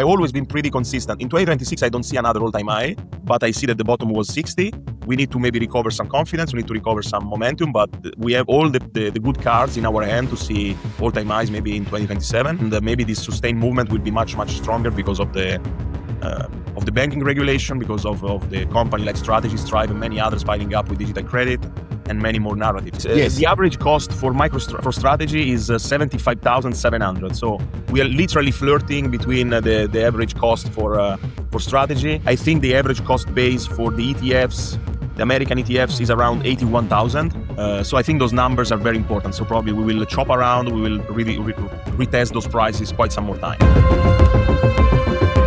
I've always been pretty consistent. In 2026, I don't see another all-time high, but I see that the bottom was 60. We need to maybe recover some confidence. We need to recover some momentum, but we have all the good cards in our hand to see all-time highs maybe in 2027. And maybe this sustained movement will be much, much stronger because of the banking regulation, because of the company like Strategy, Stripe, and many others piling up with digital credit, and many more narratives. Yes. The average cost for MicroStrategy is 75,700. So we are literally flirting between the average cost for Strategy. I think the average cost base for the ETFs, the American ETFs, is around 81,000. So I think those numbers are very important. So probably we will chop around. We will really retest those prices quite some more time.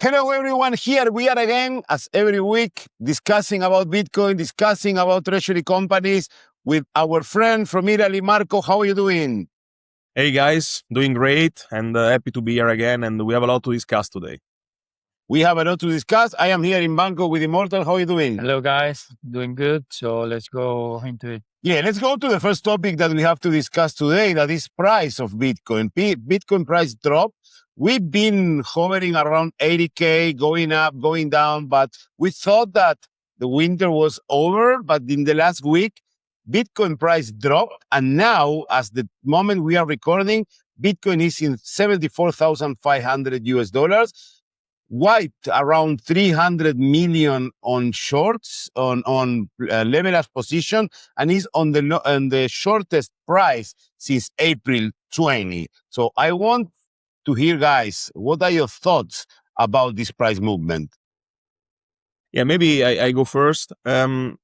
Hello everyone, here we are again, as every week, discussing about Bitcoin, discussing about treasury companies with our friend from Italy, Marco. How are you doing? Hey guys, doing great and happy to be here again, and we have a lot to discuss today. We have a lot to discuss. I am here in Bangkok with Immortal. How are you doing? Hello guys, doing good. So let's go into it. Yeah, let's go to the first topic that we have to discuss today, that is price of Bitcoin. Bitcoin price drop. We've been hovering around 80K, going up, going down, but we thought that the winter was over. But in the last week, Bitcoin price dropped. And now, as the moment we are recording, Bitcoin is in 74,500 US dollars, wiped around 300 million on shorts, on leverage position, and is on the shortest price since April 20. So I want to hear, guys, what are your thoughts about this price movement? Yeah, maybe I go first. I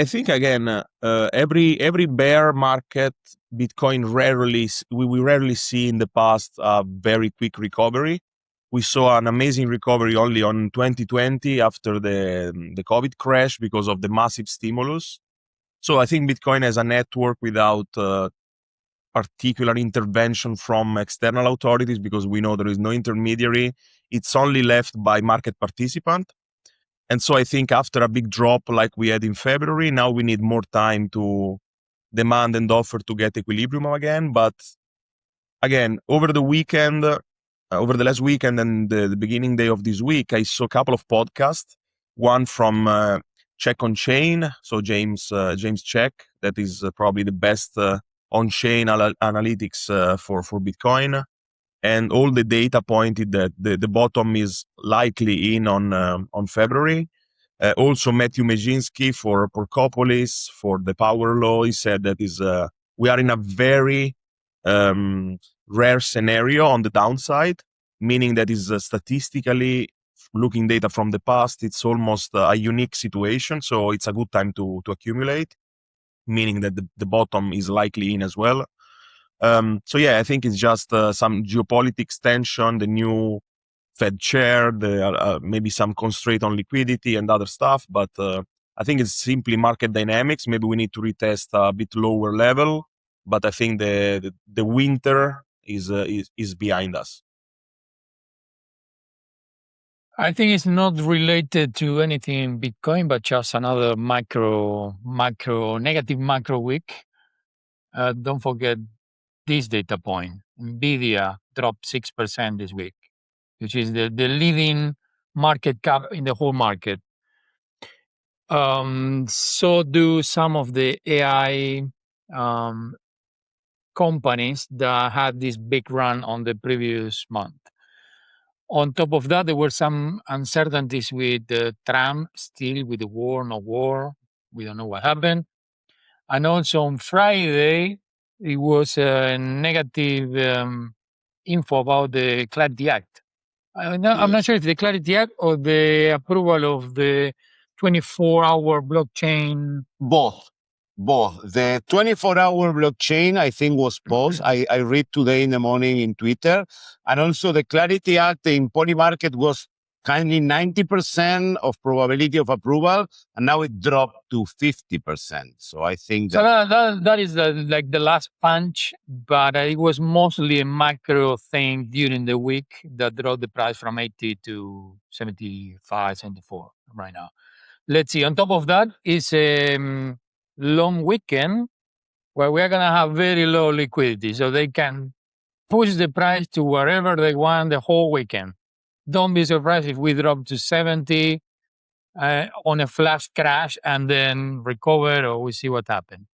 think again, every bear market, Bitcoin we rarely see in the past a very quick recovery. We saw an amazing recovery only on 2020 after the COVID crash because of the massive stimulus. So I think Bitcoin as a network without particular intervention from external authorities, because we know there is no intermediary. It's only left by market participant. And so I think after a big drop like we had in February, now we need more time to demand and offer to get equilibrium again. But again, over the last weekend and the beginning day of this week, I saw a couple of podcasts, one from Check On Chain, so James Check, that is probably the best on-chain analytics for Bitcoin, and all the data pointed that the bottom is likely in on February. Also, Matthew Mezinski for Porkopolis, for the Power Law, he said that we are in a very rare scenario on the downside, meaning that is statistically looking data from the past. It's almost a unique situation, so it's a good time to accumulate, meaning that the bottom is likely in as well. So yeah, I think it's just some geopolitics tension, the new Fed chair, maybe some constraint on liquidity and other stuff. But I think it's simply market dynamics. Maybe we need to retest a bit lower level. But I think the winter is behind us. I think it's not related to anything in Bitcoin, but just another negative macro week. Don't forget this data point. Nvidia dropped 6% this week, which is the leading market cap in the whole market. So do some of the AI companies that had this big run on the previous month. On top of that, there were some uncertainties with Trump, still with the war, no war. We don't know what happened. And also on Friday, it was a negative info about the Clarity Act. I'm not sure if the Clarity Act or the approval of the 24-hour blockchain. Both. The 24-hour blockchain, I think, was paused. I read today in the morning in Twitter. And also the Clarity Act in Polymarket was kindly 90% of probability of approval, and now it dropped to 50%. So I think that is like the last punch, but it was mostly a macro thing during the week that dropped the price from 80 to 75, 74 right now. Let's see. On top of that is long weekend where we're going to have very low liquidity, so they can push the price to wherever they want the whole weekend. don't be surprised if we drop to 70 on a flash crash and then recover, or we see what happened.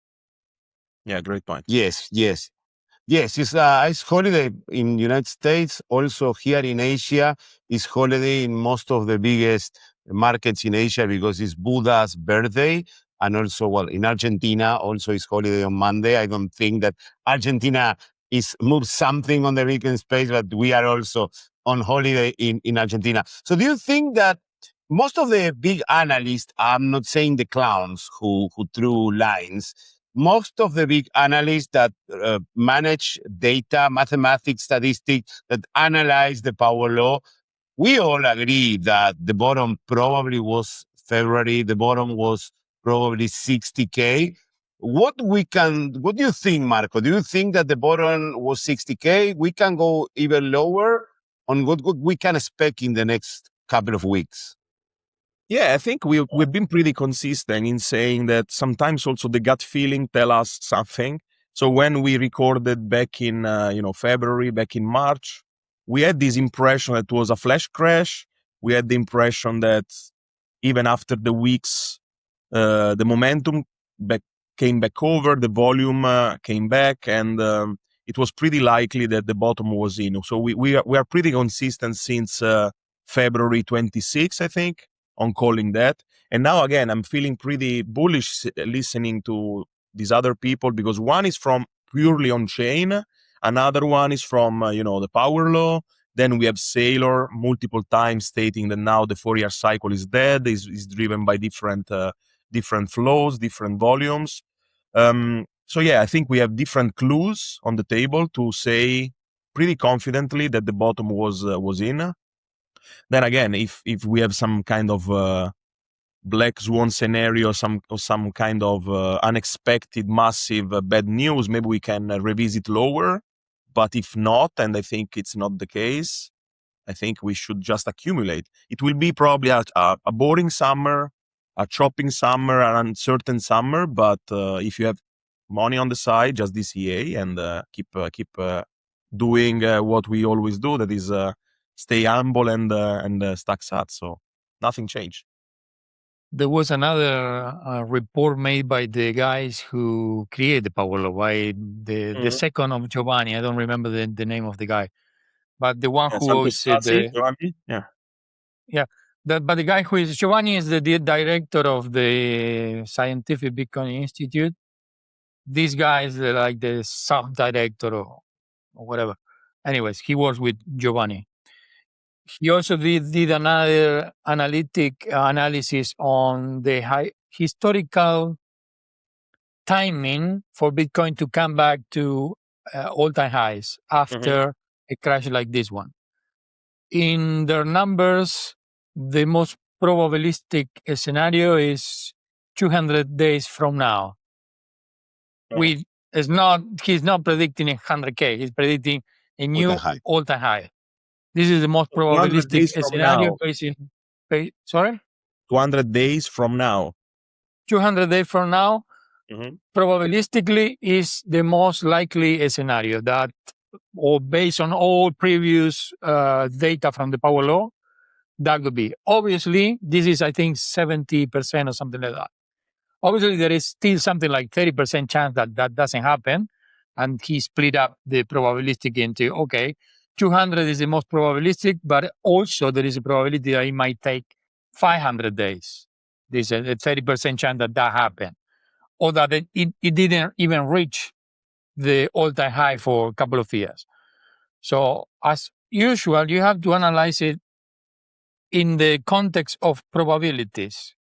Yeah, great point. Yes, yes. Yes, it's holiday in United States. Also here in Asia, it's holiday in most of the biggest markets in Asia because it's Buddha's birthday. And also, well, in Argentina, also it's holiday on Monday. I don't think that Argentina is moved something on the weekend space, but we are also on holiday in Argentina. So do you think that most of the big analysts, I'm not saying the clowns who threw lines, most of the big analysts that manage data, mathematics, statistics, that analyze the power law, we all agree that the bottom probably was February. The bottom was probably 60K. What do you think, Marco? Do you think that the bottom was 60K? We can go even lower on what we can expect in the next couple of weeks. Yeah, I think we've been pretty consistent in saying that sometimes also the gut feeling tell us something. So when we recorded back in February, back in March, we had this impression that it was a flash crash. We had the impression that even after the weeks, the momentum came back over, the volume came back, and it was pretty likely that the bottom was in. So we are pretty consistent since February 26, I think, on calling that. And now again, I'm feeling pretty bullish listening to these other people, because one is from purely on chain, another one is from the power law. Then we have Saylor multiple times stating that now the 4-year cycle is dead, is driven by different flows, different volumes. So yeah, I think we have different clues on the table to say pretty confidently that the bottom was in. Then again, if we have some kind of black swan scenario, some kind of unexpected, massive bad news, maybe we can revisit lower. But if not, and I think it's not the case, I think we should just accumulate. It will be probably a boring summer, a chopping summer, an uncertain summer. But if you have money on the side, just DCA and keep doing what we always do, that is stay humble and stack sat. So nothing changed. There was another report made by the guys who created the Power Law, by the second of Giovanni. I don't remember the name of the guy, but the one who said but the guy who is Giovanni is the director of the Scientific Bitcoin Institute. This guy is like the sub-director or whatever. Anyways, he works with Giovanni. He also did another analysis on the historical timing for Bitcoin to come back to all-time highs after a crash like this one. In their numbers, the most probabilistic scenario is 200 days from now. He's not predicting 100K. He's predicting a new all-time high. This is the most probabilistic scenario. Sorry? 200 days from now. 200 days from now, probabilistically is the most likely scenario that, or based on all previous data from the Power Law, that would be. Obviously, this is, I think, 70% or something like that. Obviously, there is still something like 30% chance that doesn't happen. And he split up the probabilistic into, 200 is the most probabilistic, but also there is a probability that it might take 500 days. There's a 30% chance that happened. Or that it didn't even reach the all-time high for a couple of years. So as usual, you have to analyze it in the context of probabilities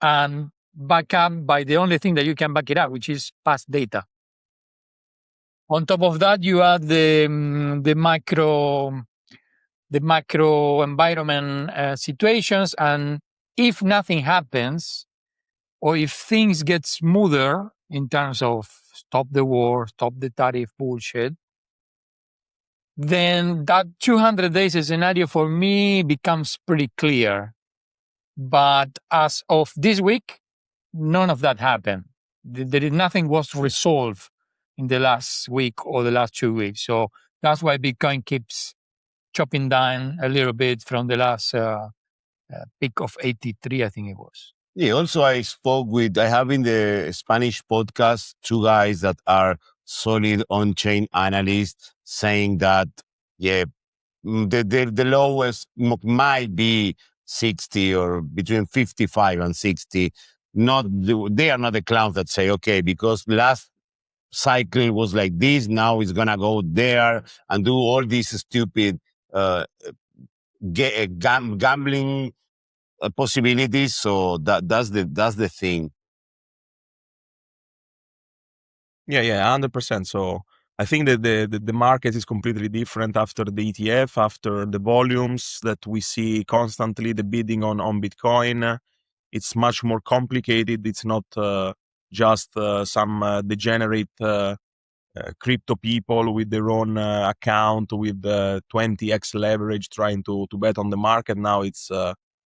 and back up by the only thing that you can back it up, which is past data. On top of that, you add the macro environment situations, and if nothing happens, or if things get smoother in terms of stop the war, stop the tariff bullshit, then that 200 days scenario for me becomes pretty clear. But as of this week, none of that happened. Nothing was resolved in the last week or the last 2 weeks. So that's why Bitcoin keeps chopping down a little bit from the last peak of 83, I think it was. Yeah, also I have in the Spanish podcast, two guys that are solid on-chain analysts saying that, yeah, the lowest might be 60 or between 55 and 60. They are not the clowns that say, okay, because last cycle was like this, now it's going to go there and do all these stupid gambling possibilities. So that's the thing. Yeah, 100%. So I think that the market is completely different after the ETF, after the volumes that we see constantly, the bidding on Bitcoin. It's much more complicated. It's not just some degenerate crypto people with their own account with 20x leverage trying to bet on the market. Now it's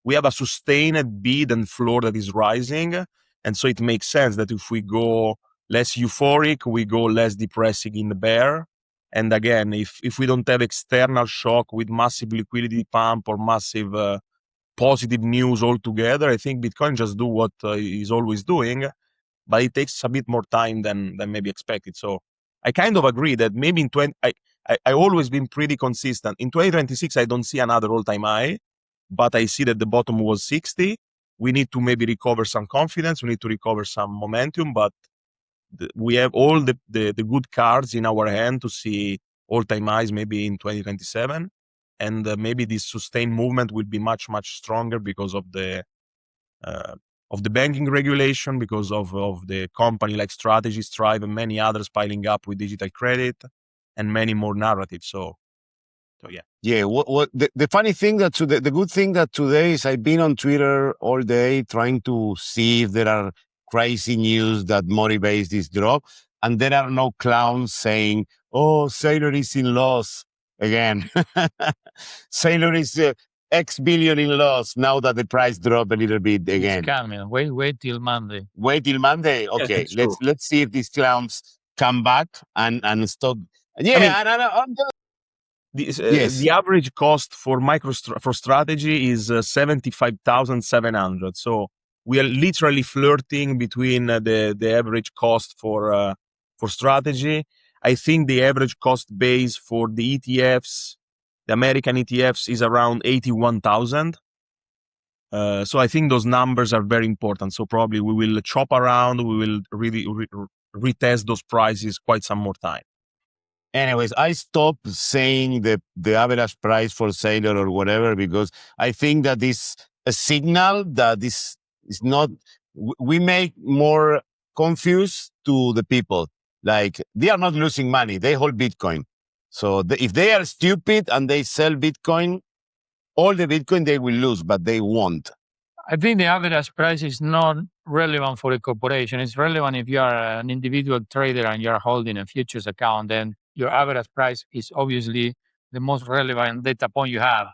we have a sustained bid and floor that is rising, and so it makes sense that if we go less euphoric, we go less depressing in the bear. And again, if we don't have external shock with massive liquidity pump or massive positive news altogether, I think Bitcoin just do what he's always doing, but it takes a bit more time than maybe expected. So I kind of agree that maybe in I always been pretty consistent. In 2026, I don't see another all-time high, but I see that the bottom was 60. We need to maybe recover some confidence. We need to recover some momentum, but we have all the good cards in our hand to see all-time highs maybe in 2027. And maybe this sustained movement will be much, much stronger because of the banking regulation, because of the company like Strategy, Strive, and many others piling up with digital credit, and many more narratives. So yeah. Yeah, what the funny thing the good thing that today is I've been on Twitter all day trying to see if there are crazy news that motivates this drop, and there are no clowns saying, "Oh, Sailor is in loss again." Sailor is X billion in loss now that the price dropped a little bit again. It's coming. Wait till Monday. Wait till Monday. Okay, let's see if these clowns come back and stop. Yeah, I mean, the average cost for for Strategy is 75,700. So we are literally flirting between the average cost for Strategy. I think the average cost base for the ETFs, the American ETFs, is around 81,000. So I think those numbers are very important. So probably we will chop around. We will really retest those prices quite some more time. Anyways, I stopped saying the average price for Sailor or whatever because I think that is a signal that this is not. We make more confused to the people. Like they are not losing money; they hold Bitcoin. So if they are stupid and they sell Bitcoin, all the Bitcoin they will lose, but they won't. I think the average price is not relevant for a corporation. It's relevant if you are an individual trader and you're holding a futures account, then your average price is obviously the most relevant data point you have.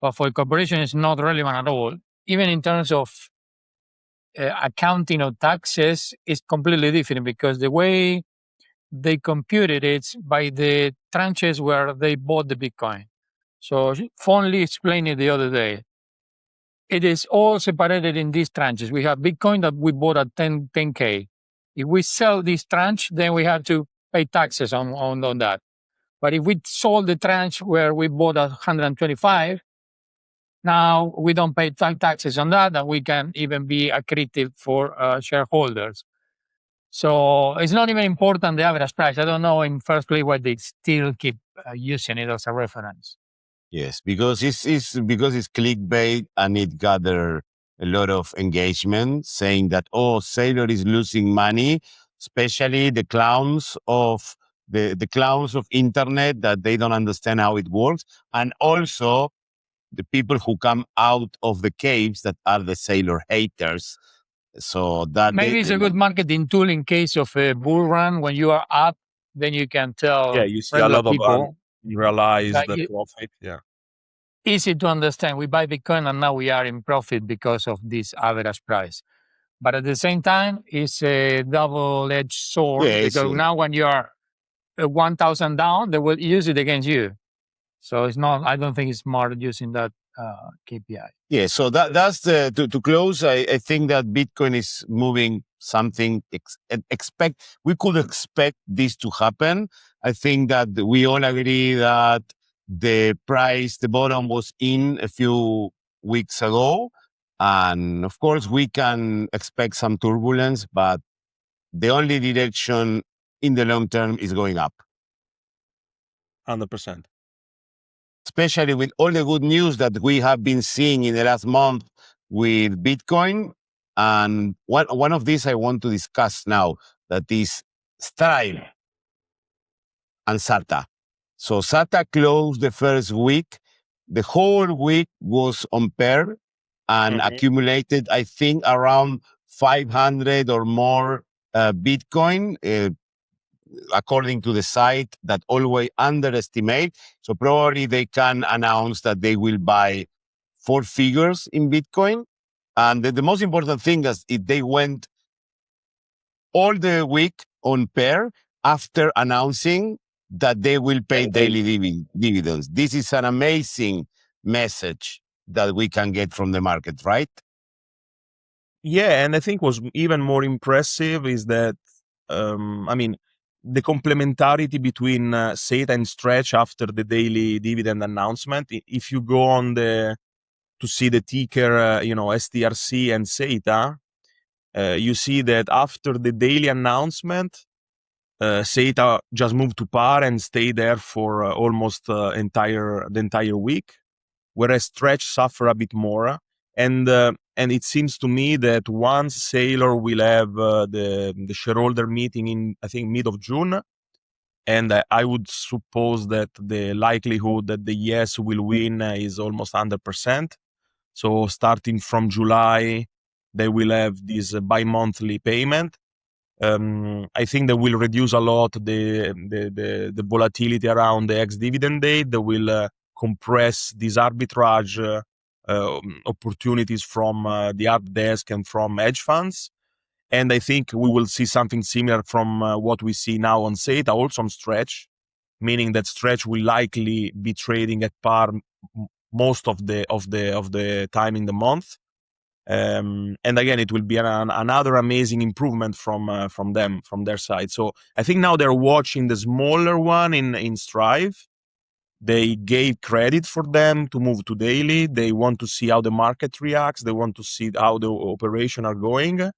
But for a corporation, it's not relevant at all. Even in terms of accounting or taxes, it's completely different because the way they computed it's by the tranches where they bought the Bitcoin. So Fonley explained it the other day. It is all separated in these tranches. We have Bitcoin that we bought at 10K. If we sell this tranche, then we have to pay taxes on that. But if we sold the tranche where we bought at 125, now we don't pay taxes on that, and we can even be accretive for shareholders. So it's not even important the average price. I don't know in first place why they still keep using it as a reference. Yes, because it's clickbait and it gathered a lot of engagement saying that, oh, Sailor is losing money, especially the clowns of the clowns of internet that they don't understand how it works. And also the people who come out of the caves that are the Sailor haters. So that maybe it's a good marketing tool in case of a bull run. When you are up, then you can tell. Yeah, you see a lot people, of realize the profit. Yeah, easy to understand. We buy Bitcoin and now we are in profit because of this average price. But at the same time, it's a double-edged sword because now when you are 1,000 down, they will use it against you. So it's not. I don't think it's smart using that KPI. Yeah, so that's to close. I think that Bitcoin is moving something. We could expect this to happen. I think that we all agree that the bottom was in a few weeks ago, and of course we can expect some turbulence, but the only direction in the long term is going up. 100%. Especially with all the good news that we have been seeing in the last month with Bitcoin. And one of these I want to discuss now, that is Stripe and SATA. So SATA closed the first week. The whole week was on pair and accumulated, I think, around 500 or more Bitcoin, according to the site that always underestimate. So probably they can announce that they will buy 4 figures in Bitcoin. And the most important thing is if they went all the week on pair after announcing that they will pay daily dividends. This is an amazing message that we can get from the market, right? Yeah, and I think what's even more impressive is that, the complementarity between SETA and Stretch after the daily dividend announcement. If you go on to see the ticker, STRC and SETA, you see that after the daily announcement, SETA just moved to par and stayed there for almost the entire week, whereas Stretch suffer a bit more. And it seems to me that once Sailor will have the shareholder meeting in, I think, mid of June, and I would suppose that the likelihood that the yes will win is almost 100%. So starting from July, they will have this bi-monthly payment. I think they will reduce a lot the volatility around the ex-dividend date. They will compress these arbitrage opportunities from the art desk and from hedge funds. And I think we will see something similar from what we see now on SETA, also on Stretch, meaning that Stretch will likely be trading at par most of the time in the month. And again, it will be another amazing improvement from their side. So I think now they're watching the smaller one in Strive. They gave credit for them to move to daily. They want to see how the market reacts. They want to see how the operation are going.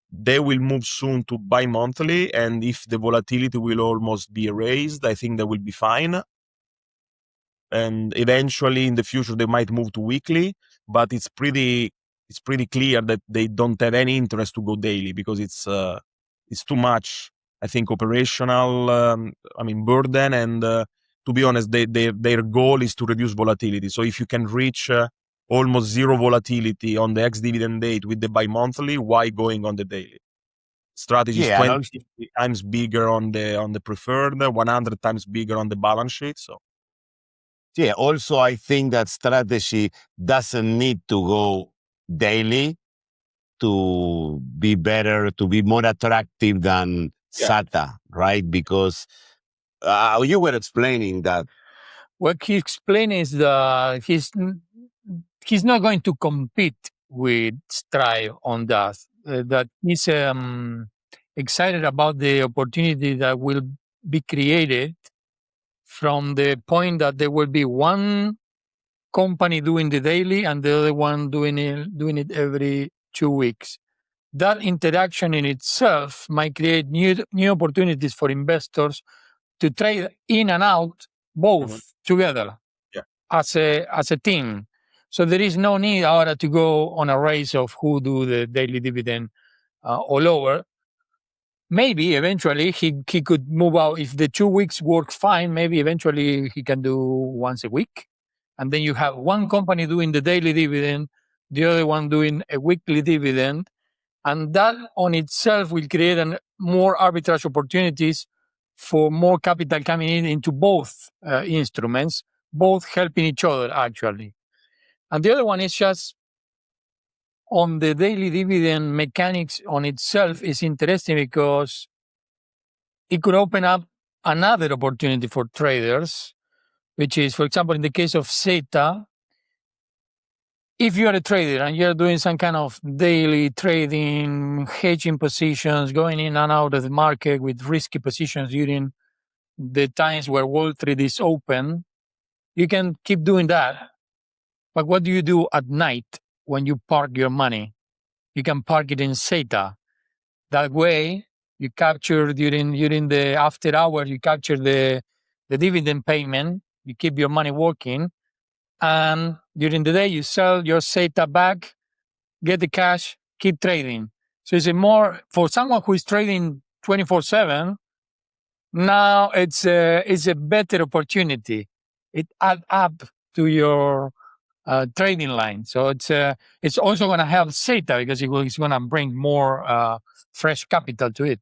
They will move soon to bi-monthly, and if the volatility will almost be erased, I think they will be fine. And eventually in the future they might move to weekly, but it's pretty clear that they don't have any interest to go daily because it's too much, I think, operational burden, and to be honest, their goal is to reduce volatility. So if you can reach almost zero volatility on the ex-dividend date with the bi-monthly, why going on the daily? Strategy is 20 times bigger on the preferred, 100 times bigger on the balance sheet. So yeah, also I think that strategy doesn't need to go daily to be better, to be more attractive than SATA, right? Because you were explaining that. What he explained is that he's not going to compete with Strive on that. That he's excited about the opportunity that will be created from the point that there will be one company doing the daily and the other one doing it every 2 weeks. That interaction in itself might create new opportunities for investors to trade in and out both together as a team. So there is no need ahora to go on a race of who do the daily dividend or lower. Maybe eventually he could move out. If the 2 weeks work fine, maybe eventually he can do once a week. And then you have one company doing the daily dividend, the other one doing a weekly dividend. And that on itself will create more arbitrage opportunities for more capital coming into both instruments, both helping each other, actually. And the other one is just on the daily dividend mechanics on itself is interesting because it could open up another opportunity for traders which is, for example, in the case of Zeta, if you're a trader and you're doing some kind of daily trading, hedging positions, going in and out of the market with risky positions during the times where Wall Street is open, you can keep doing that. But what do you do at night when you park your money? You can park it in Zeta. That way, you capture during the after hours, you capture the dividend payment. You keep your money working, and during the day, you sell your Zeta back, get the cash, keep trading. So it's a more for someone who is trading 24/7. Now it's a better opportunity. It adds up to your trading line. So it's also going to help Zeta because it's going to bring more fresh capital to it.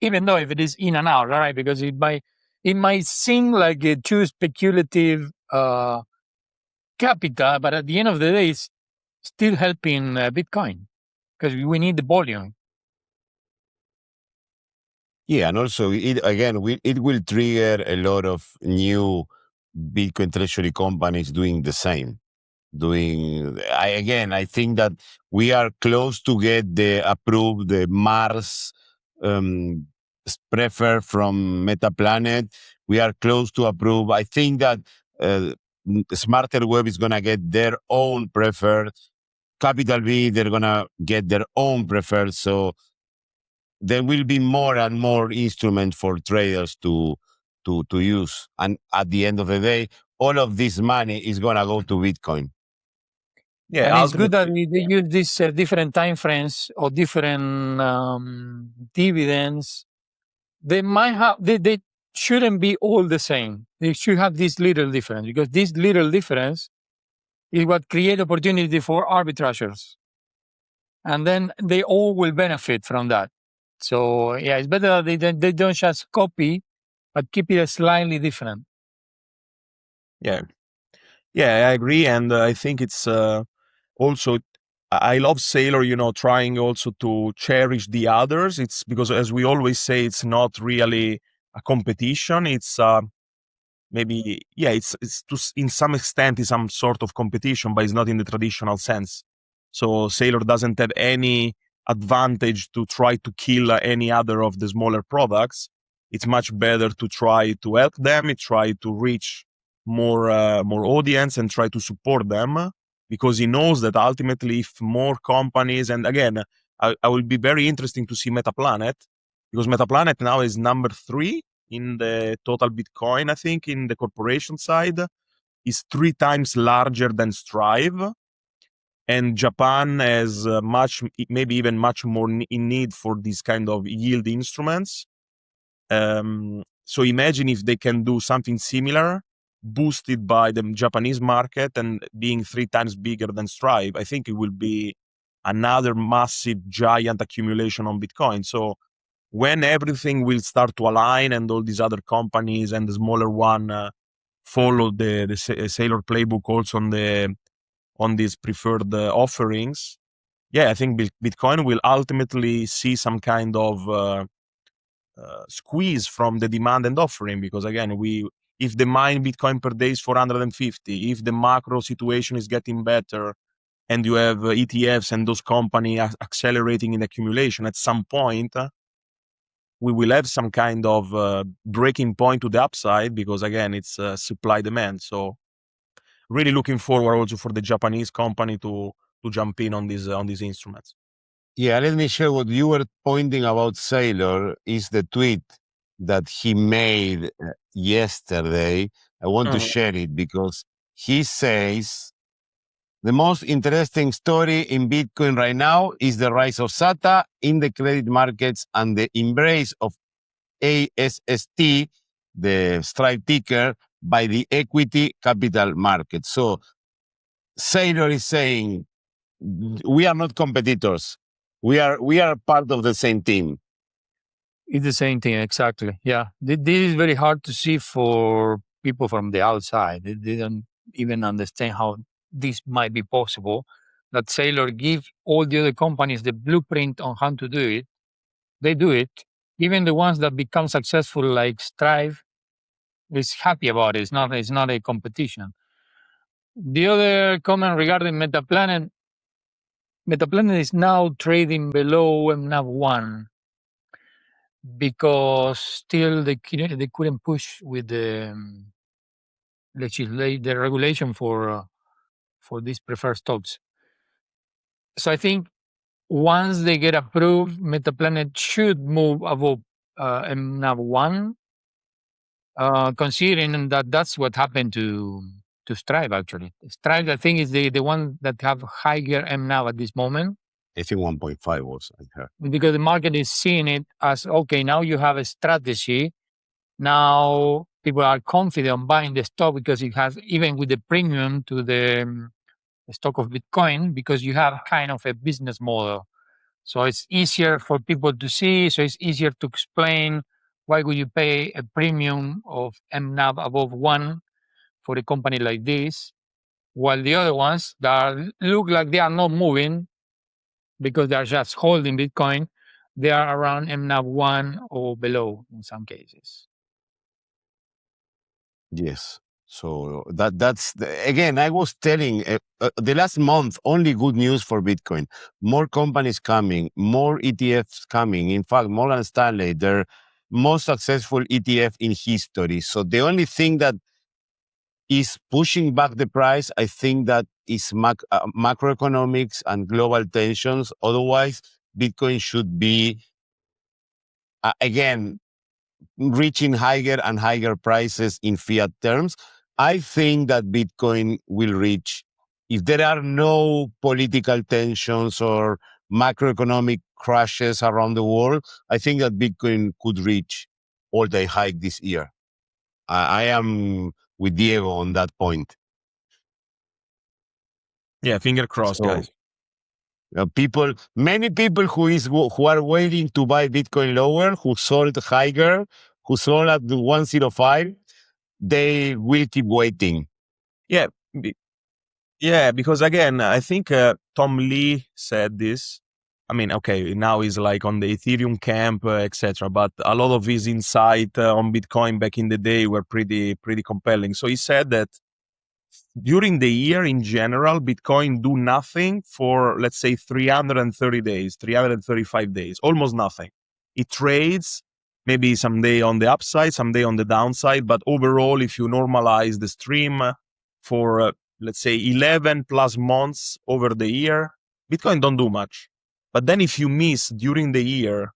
Even though if it is in and out, right? Because it might seem like a too speculative capital, but at the end of the day, it's still helping Bitcoin because we need the volume. Yeah, and also it will trigger a lot of new Bitcoin Treasury companies doing the same. I think that we are close to get the Mars prefer from Metaplanet. We are close to approve. I think that Smarter Web is gonna get their own preferred. Capital V, they're gonna get their own preferred. So there will be more and more instruments for traders to use. And at the end of the day, all of this money is gonna go to Bitcoin. Yeah, And it's good that they use these different time frames or different dividends. They might have they shouldn't be all the same. They should have this little difference because this little difference is what create opportunity for arbitrageurs, and then they all will benefit from that. So yeah, it's better that they don't just copy, but keep it slightly different. Yeah, I agree, and I think it's also I love Sailor, trying also to cherish the others. It's because, as we always say, it's not really a competition. It's maybe, yeah, it's in some extent is some sort of competition, but it's not in the traditional sense. So Sailor doesn't have any advantage to try to kill any other of the smaller products. It's much better to try to help them, try to reach more audience and try to support them, because he knows that ultimately if more companies, and again, I will be very interesting to see Metaplanet, because Metaplanet now is number 3 in the total Bitcoin, I think, in the corporation side, is 3 times larger than Strive. And Japan has maybe even much more in need for these kind of yield instruments. So imagine if they can do something similar, boosted by the Japanese market and being 3 times bigger than Strive. I think it will be another massive, giant accumulation on Bitcoin. So when everything will start to align and all these other companies and the smaller one follow the Sailor playbook also on these preferred offerings, yeah, I think Bitcoin will ultimately see some kind of squeeze from the demand and offering, because again, if the mine Bitcoin per day is 450, if the macro situation is getting better, and you have ETFs and those companies accelerating in accumulation, at some point we will have some kind of breaking point to the upside, because again, it's supply demand. So really looking forward also for the Japanese company to jump in on these instruments. Yeah, let me share what you were pointing about Sailor is the tweet that he made yesterday. I want to share it because he says the most interesting story in Bitcoin right now is the rise of SATA in the credit markets and the embrace of ASST, the Stripe ticker, by the equity capital market. So Sailor is saying we are not competitors. We are part of the same team. It's the same thing, exactly. Yeah, this is very hard to see for people from the outside. They don't even understand how this might be possible. That Sailor give all the other companies the blueprint on how to do it. They do it. Even the ones that become successful, like Strive, is happy about it. It's not a competition. The other comment regarding Metaplanet is now trading below MNAV1 because still they couldn't push with the the regulation for these preferred stocks. So I think once they get approved, Metaplanet should move above MNAV1, considering that that's what happened to Stripe actually. Stripe, I think, is the one that have higher MNAV at this moment. I think 1.5 was, I heard. Because the market is seeing it as, okay, now you have a strategy. Now people are confident buying the stock because it has, even with the premium to the stock of Bitcoin, because you have kind of a business model. So it's easier for people to see. So it's easier to explain why would you pay a premium of MNAV above 1 for a company like this, while the other ones that look like they are not moving because they are just holding Bitcoin, they are around MNAV1 or below in some cases. Yes. So that's again, I was telling the last month, only good news for Bitcoin. More companies coming, more ETFs coming. In fact, Morgan Stanley, their most successful ETF in history. So the only thing that is pushing back the price, I think that is macroeconomics and global tensions. Otherwise, Bitcoin should be, again, reaching higher and higher prices in fiat terms. I think that Bitcoin will reach, if there are no political tensions or macroeconomic crashes around the world, I think that Bitcoin could reach all-time high this year. I am with Diego on that point. Yeah, finger crossed, So, guys. many people who are waiting to buy Bitcoin lower, who sold higher, who sold at the 105, they will keep waiting. Yeah, yeah, because again, I think Tom Lee said this. I mean, okay, now he's like on the Ethereum camp, etc. But a lot of his insight on Bitcoin back in the day were pretty compelling. So he said that during the year in general, Bitcoin do nothing for, let's say, 330 days, 335 days, almost nothing. It trades maybe someday on the upside, someday on the downside. But overall, if you normalize the stream for, let's say, 11 plus months over the year, Bitcoin don't do much. But then if you miss during the year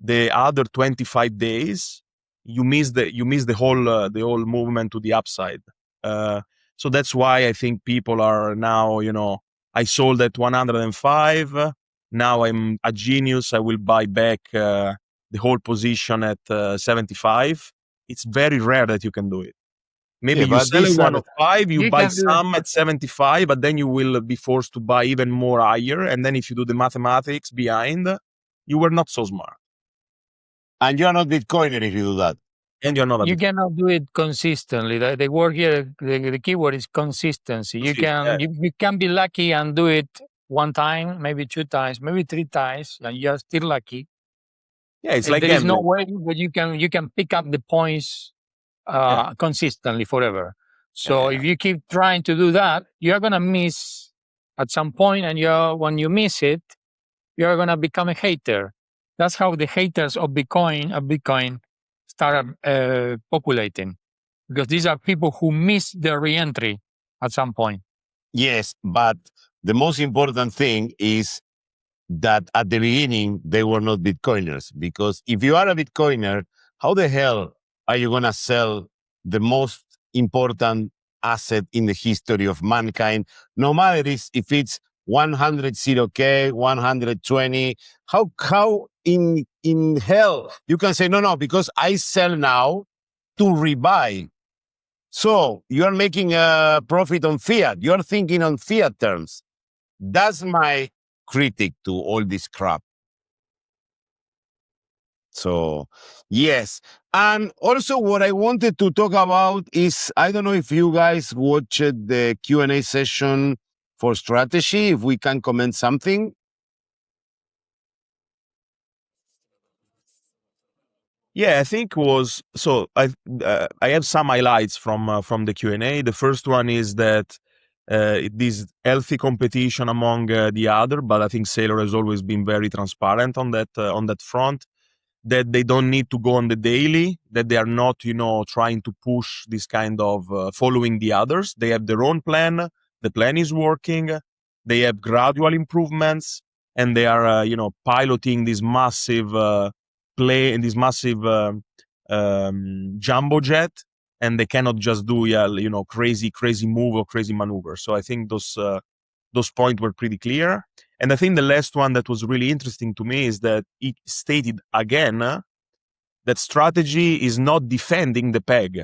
the other 25 days, you miss the whole movement to the upside. So that's why I think people are now, I sold at 105. Now I'm a genius. I will buy back the whole position at 75. It's very rare that you can do it. Maybe Yeah, you but sell at these are 105, you You buy can do it. some at 75, but then you will be forced to buy even more higher. And then if you do the mathematics behind, you were not so smart. and you're not Bitcoiner if you do that. And you're not a You Bitcoin. cannot do it consistently. The word here, the keyword is consistency. You can you can be lucky and do it one time, maybe two times, maybe three times, and you're still lucky. Yeah, it's like There is no gambling. way that you can pick up the points Yeah. consistently forever. So Yeah. if you keep trying to do that, you're gonna miss at some point, and when you miss it, you're gonna become a hater. That's how the haters of Bitcoin start populating, because these are people who miss their reentry at some point. Yes, but the most important thing is that at the beginning they were not Bitcoiners. Because if you are a Bitcoiner, how the hell are you going to sell the most important asset in the history of mankind? No matter if it's 100K, 120, how in hell you can say no, because I sell now to rebuy. So you're making a profit on fiat. You're thinking on fiat terms. That's my critic to all this crap. So, yes. And also what I wanted to talk about is, I don't know if you guys watched the Q&A session for strategy, if we can comment something. Yeah, I think was so. I have some highlights from the Q&A. The first one is that this healthy competition among the other, but I think Sailor has always been very transparent on that front. That they don't need to go on the daily. That they are not, trying to push this kind of following the others. They have their own plan. The plan is working. They have gradual improvements, and they are, piloting this massive play in this massive jumbo jet, and they cannot just do crazy move or crazy maneuver. So I think those points were pretty clear. And I think the last one that was really interesting to me is that it stated again that strategy is not defending the peg.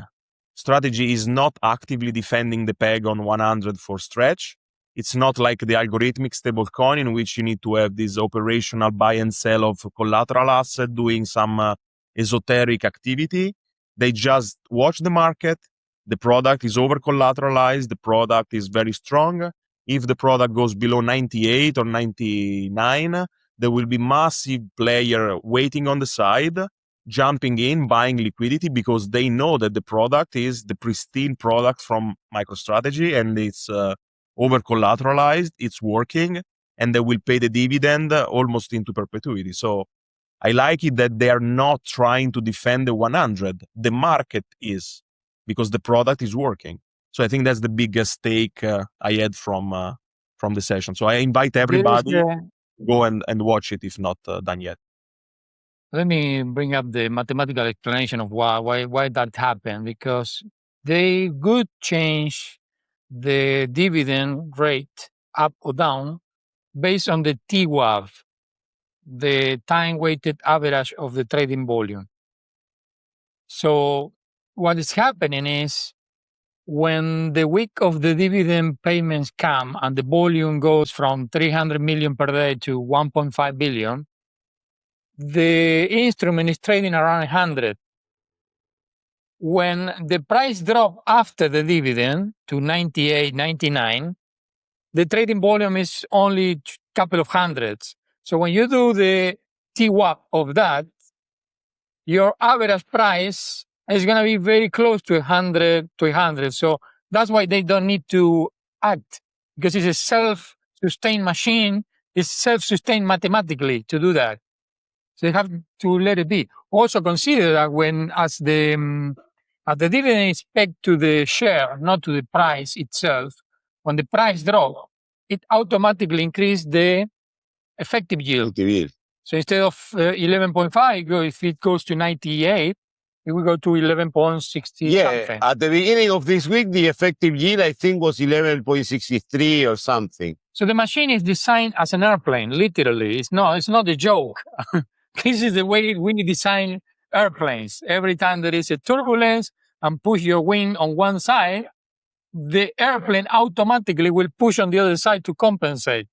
Strategy is not actively defending the peg on 100 for stretch. It's not like the algorithmic stablecoin in which you need to have this operational buy and sell of collateral asset doing some esoteric activity. They just watch the market. The product is over collateralized. The product is very strong. If the product goes below 98 or 99, there will be massive player waiting on the side, jumping in, buying liquidity because they know that the product is the pristine product from MicroStrategy and it's over collateralized, it's working, and they will pay the dividend almost into perpetuity. So I like it that they are not trying to defend the 100. The market is, because the product is working. So I think that's the biggest take I had from the session. So I invite everybody to go and watch it if not done yet. Let me bring up the mathematical explanation of why that happened, because they could change the dividend rate up or down based on the TWAV, the time weighted average of the trading volume. So what is happening is when the week of the dividend payments come and the volume goes from 300 million per day to 1.5 billion, the instrument is trading around 100. When the price drop after the dividend to 98, 99, the trading volume is only a couple of hundreds. So when you do the TWAP of that, your average price is going to be very close to 100 to 100. So that's why they don't need to act, because it's a self-sustained machine. It's self-sustained mathematically to do that. So they have to let it be. Also consider that when as the dividend is pegged to the share, not to the price itself, when the price drops, it automatically increases the effective yield. So instead of 11.5, if it goes to 98, it will go to 11.60 something. At the beginning of this week, the effective yield, I think, was 11.63 or something. So the machine is designed as an airplane, literally. It's not a joke. This is the way we design airplanes. Every time there is a turbulence and push your wing on one side, the airplane automatically will push on the other side to compensate.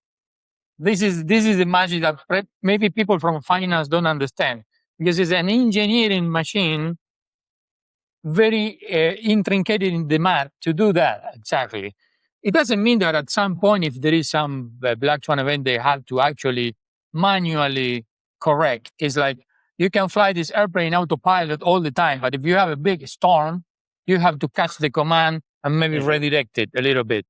This is the magic that maybe people from finance don't understand, because it's an engineering machine, very intricate in the math to do that exactly. It doesn't mean that at some point, if there is some black swan event, they have to actually manually correct. It's like you can fly this airplane autopilot all the time, but if you have a big storm, you have to catch the command and maybe redirect it a little bit.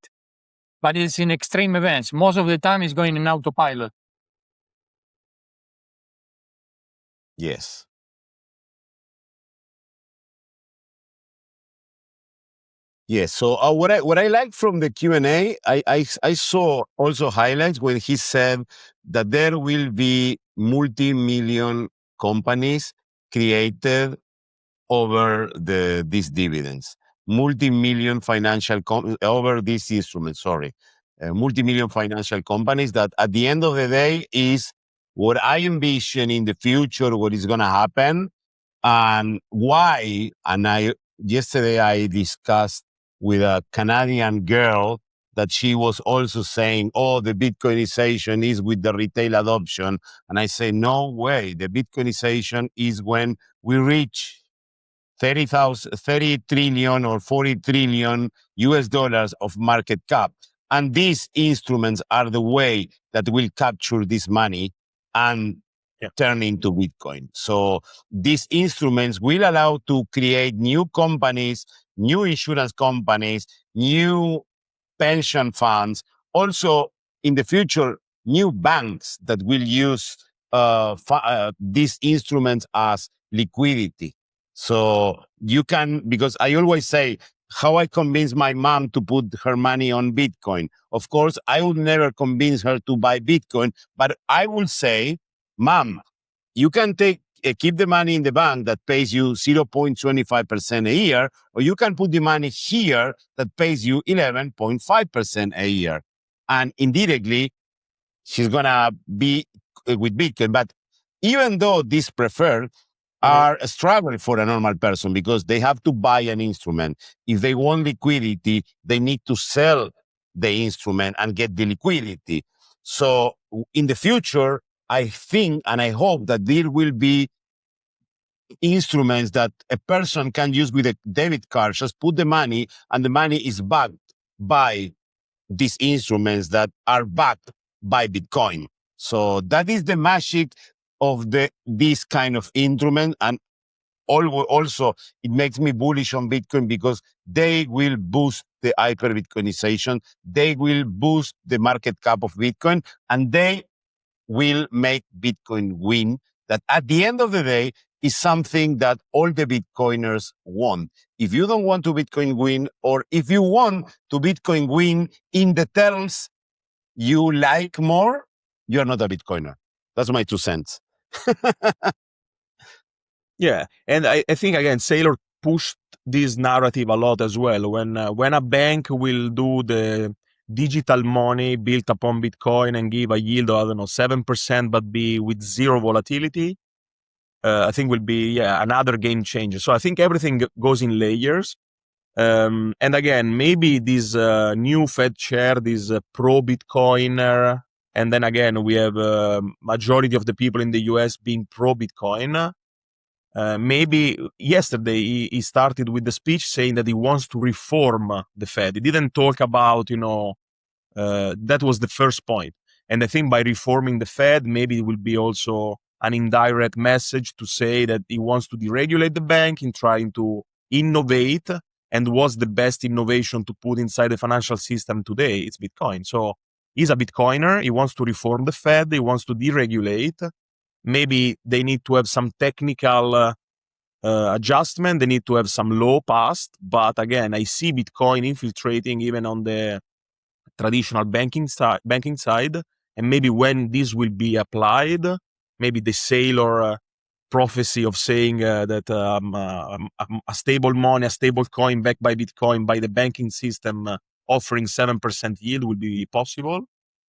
But it's in extreme events. Most of the time, it's going in autopilot. Yes. Yes. So what I like from the Q&A, I saw also highlights when he said that there will be multi-million companies created over these dividends, multi-million financial over these instruments. Multi-million financial companies that at the end of the day is what I envision in the future, what is going to happen, and why. And yesterday I discussed with a Canadian girl that she was also saying, oh, the Bitcoinization is with the retail adoption. And I say, no way. The Bitcoinization is when we reach 30 trillion or 40 trillion US dollars of market cap. And these instruments are the way that will capture this money and turn into Bitcoin. So these instruments will allow to create new companies, new insurance companies, new pension funds, also in the future, new banks that will use these instruments as liquidity. So you can, because I always say, how I convince my mom to put her money on Bitcoin. Of course, I would never convince her to buy Bitcoin, but I will say, Mom, you can keep the money in the bank that pays you 0.25% a year, or you can put the money here that pays you 11.5% a year. And indirectly, she's going to be with Bitcoin. But even though these preferred are a struggle for a normal person because they have to buy an instrument. If they want liquidity, they need to sell the instrument and get the liquidity. So in the future, I think and I hope that there will be instruments that a person can use with a debit card, just put the money, and the money is backed by these instruments that are backed by Bitcoin. So that is the magic of this kind of instrument. And also, it makes me bullish on Bitcoin because they will boost the hyper Bitcoinization. They will boost the market cap of Bitcoin, and they will make Bitcoin win. That at the end of the day is something that all the Bitcoiners want. If you don't want to Bitcoin win, or if you want to Bitcoin win in the terms you like more, you're not a Bitcoiner. That's my 2 cents. Yeah, and I think again, Saylor pushed this narrative a lot as well. When a bank will do the digital money built upon Bitcoin and give a yield of, I don't know, 7%, but be with zero volatility, I think will be another game changer. So I think everything goes in layers. And again, maybe this new Fed chair, this pro-Bitcoiner, and then again, we have majority of the people in the US being pro-Bitcoin. Maybe yesterday he started with the speech saying that he wants to reform the Fed. He didn't talk about, that was the first point. And I think by reforming the Fed, maybe it will be also an indirect message to say that he wants to deregulate the bank in trying to innovate. And what's the best innovation to put inside the financial system today? It's Bitcoin. So he's a Bitcoiner. He wants to reform the Fed. He wants to deregulate. Maybe they need to have some technical adjustment. They need to have some law passed. But again, I see Bitcoin infiltrating even on the traditional banking side. And maybe when this will be applied, maybe the Saylor prophecy of saying that a stable money, a stable coin backed by Bitcoin by the banking system offering 7% yield will be possible.